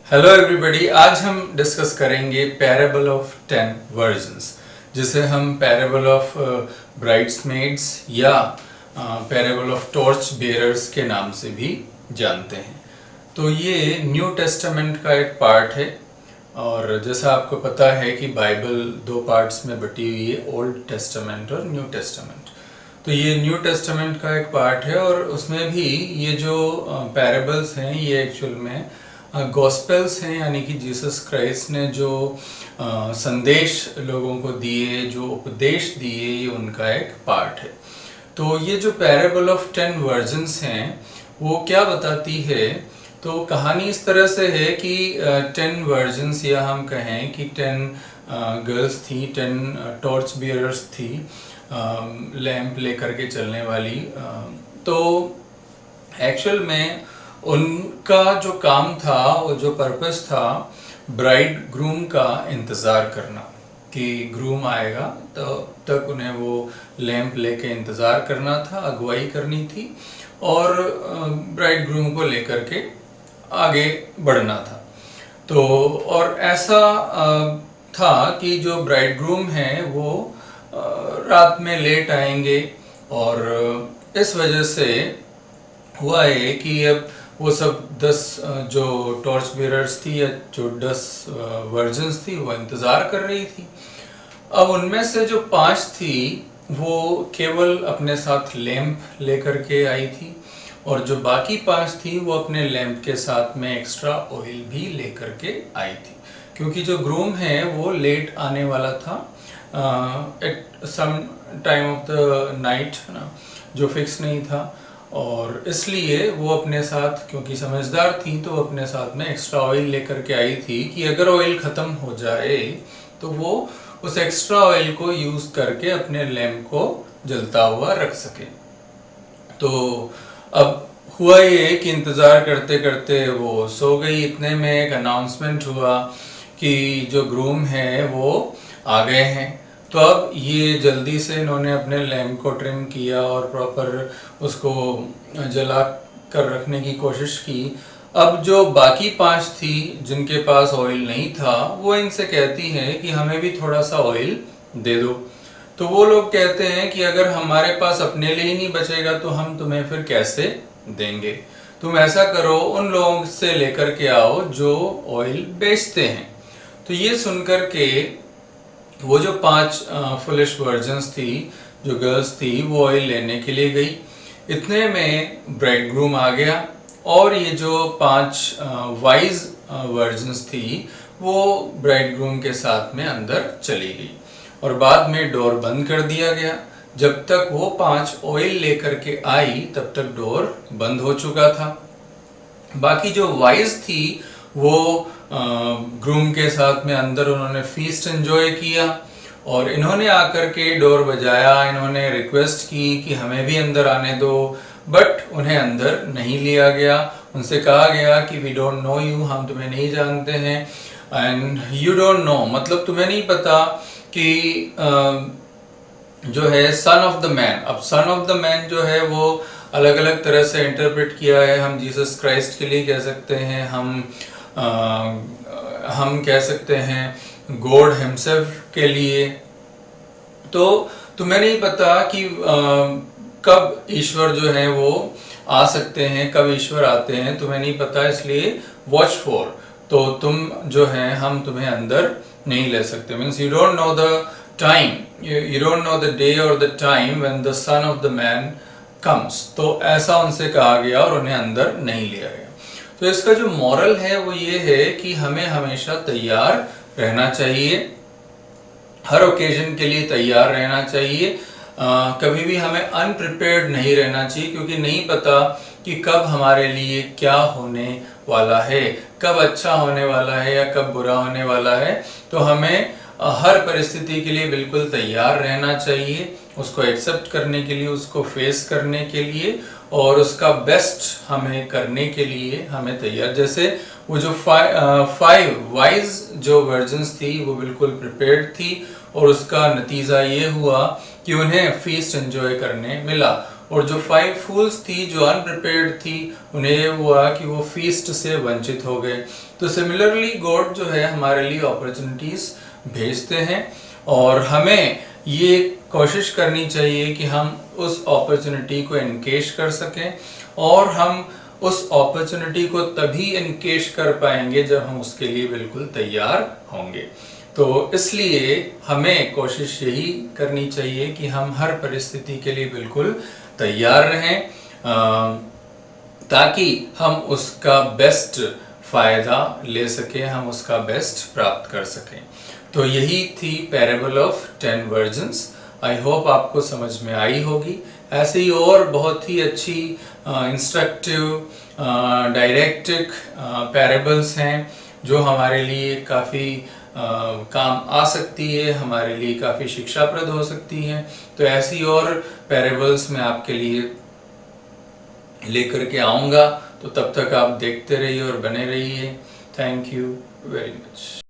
Hello everybody, आज हम discuss करेंगे पैराबल ऑफ 10 वर्जन्स, जिसे हम पैराबल ऑफ ब्राइड्समेड्स या पैराबल ऑफ टॉर्च बेयरर्स के नाम से भी जानते हैं। तो ये न्यू टेस्टामेंट का एक पार्ट है और जैसा आपको पता है कि बाइबल दो पार्ट्स में बटी हुई है, ओल्ड टेस्टामेंट और न्यू टेस्टामेंट। तो ये न्यू टेस्टामेंट का एक पार्ट है और उसमें भी ये जो पैराबल्स हैं ये एक्चुअल में गॉस्पेल्स हैं, यानी कि जीसस क्राइस्ट ने जो संदेश लोगों को दिए, जो उपदेश दिए, ये उनका एक पार्ट है। तो ये जो पैराबल ऑफ 10 वर्जन्स हैं वो क्या बताती है? तो कहानी इस तरह से है कि 10 वर्जन्स, या हम कहें कि 10 गर्ल्स थी, 10 टॉर्च बियरर्स थी, लैंप लेकर के चलने वाली। तो एक्चुअल में उनका जो काम था, वो जो पर्पस था, ब्राइड ग्रूम का इंतज़ार करना कि ग्रूम आएगा तो तक उन्हें वो लैंप लेके इंतज़ार करना था, अगुवाई करनी थी और ब्राइड ग्रूम को लेकर के आगे बढ़ना था। तो और ऐसा था कि जो ब्राइड ग्रूम हैं वो रात में लेट आएंगे और इस वजह से हुआ है कि अब वो सब 10 जो टॉर्च बेयरर्स थी या जो 10 वर्जन्स थी वो इंतज़ार कर रही थी। अब उनमें से जो 5 थी वो केवल अपने साथ लैंप लेकर के आई थी और जो बाकी 5 थी वो अपने लैंप के साथ में एक्स्ट्रा ऑयल भी लेकर के आई थी, क्योंकि जो ग्रूम है वो लेट आने वाला था at some time of the night, है ना, जो फिक्स नहीं था। और इसलिए वो अपने साथ, क्योंकि समझदार थी, तो अपने साथ में एक्स्ट्रा ऑयल लेकर के आई थी कि अगर ऑयल ख़त्म हो जाए तो वो उस एक्स्ट्रा ऑयल को यूज़ करके अपने लैंप को जलता हुआ रख सके। तो अब हुआ ये कि इंतज़ार करते करते वो सो गई। इतने में एक अनाउंसमेंट हुआ कि जो ग्रूम है वो आ गए हैं। तो अब ये जल्दी से इन्होंने अपने लैंप को ट्रिम किया और प्रॉपर उसको जला कर रखने की कोशिश की। अब जो बाकी 5 थी जिनके पास ऑयल नहीं था, वो इनसे कहती हैं कि हमें भी थोड़ा सा ऑयल दे दो। तो वो लोग कहते हैं कि अगर हमारे पास अपने लिए ही नहीं बचेगा तो हम तुम्हें फिर कैसे देंगे। तुम ऐसा करो, उन लोगों से लेकर के आओ जो ऑयल बेचते हैं। तो ये सुनकर के वो जो 5 फुलिश वर्जन्स थी, जो गर्ल्स थी, वो ऑयल लेने के लिए गई। इतने में ब्राइड ग्रूम आ गया और ये जो 5 वाइज वर्जन्स थी वो ब्राइड ग्रूम के साथ में अंदर चली गई और बाद में डोर बंद कर दिया गया। जब तक वो 5 ऑयल लेकर के आई तब तक डोर बंद हो चुका था। बाकी जो वाइज थी वो ग्रूम के साथ में अंदर उन्होंने फीस्ट एंजॉय किया और इन्होंने आकर के डोर बजाया, इन्होंने रिक्वेस्ट की कि हमें भी अंदर आने दो, बट उन्हें अंदर नहीं लिया गया। उनसे कहा गया कि वी डोंट नो यू, हम तुम्हें नहीं जानते हैं, एंड यू डोंट नो मतलब तुम्हें नहीं पता कि जो है सन ऑफ द मैन। अब सन ऑफ द मैन जो है वो अलग अलग तरह से इंटरप्रेट किया है। हम जीसस क्राइस्ट के लिए कह सकते हैं, हम कह सकते हैं गॉड हिमसेल्फ के लिए। तो तुम्हें नहीं पता कि कब ईश्वर जो है वो आ सकते हैं, कब ईश्वर आते हैं, तुम्हें नहीं पता, इसलिए वॉच फॉर। तो तुम जो है हम तुम्हें अंदर नहीं ले सकते। Means you don't know the time, you don't know the day or the time when the son of the man comes। तो ऐसा उनसे कहा गया और उन्हें अंदर नहीं लिया गया। तो इसका जो मॉरल है वो ये है कि हमें हमेशा तैयार रहना चाहिए, हर ओकेजन के लिए तैयार रहना चाहिए। कभी भी हमें अनप्रिपेयर्ड नहीं रहना चाहिए, क्योंकि नहीं पता कि कब हमारे लिए क्या होने वाला है, कब अच्छा होने वाला है या कब बुरा होने वाला है। तो हमें हर परिस्थिति के लिए बिल्कुल तैयार रहना चाहिए, उसको एक्सेप्ट करने के लिए, उसको फेस करने के लिए और उसका बेस्ट हमें करने के लिए हमें तैयार। जैसे वो जो 5 वाइज जो वर्जन्स थी वो बिल्कुल प्रिपेयर्ड थी और उसका नतीजा ये हुआ कि उन्हें फीस्ट एंजॉय करने मिला। और जो 5 फूल्स थी जो अनप्रिपेयर्ड थी, उन्हें ये हुआ कि वो फीस्ट से वंचित हो गए। तो सिमिलरली गॉड जो है हमारे लिए अपॉर्चुनिटीज भेजते हैं और हमें ये कोशिश करनी चाहिए कि हम उस अपॉर्चुनिटी को एनकेश कर सकें और हम उस अपॉर्चुनिटी को तभी एनकेश कर पाएंगे जब हम उसके लिए बिल्कुल तैयार होंगे। तो इसलिए हमें कोशिश यही करनी चाहिए कि हम हर परिस्थिति के लिए बिल्कुल तैयार रहें ताकि हम उसका बेस्ट फ़ायदा ले सकें, हम उसका बेस्ट प्राप्त कर सकें। तो यही थी parable of 10 versions. I hope आपको समझ में आई होगी। ऐसे ही और बहुत ही अच्छी इंस्ट्रक्टिव डायरेक्टिक पैराबल्स हैं जो हमारे लिए काफ़ी काम आ सकती है, हमारे लिए काफ़ी शिक्षाप्रद हो सकती हैं। तो ऐसी और पैराबल्स मैं आपके लिए लेकर के आऊँगा। तो तब तक आप देखते रहिए और बने रहिए। Thank you very much.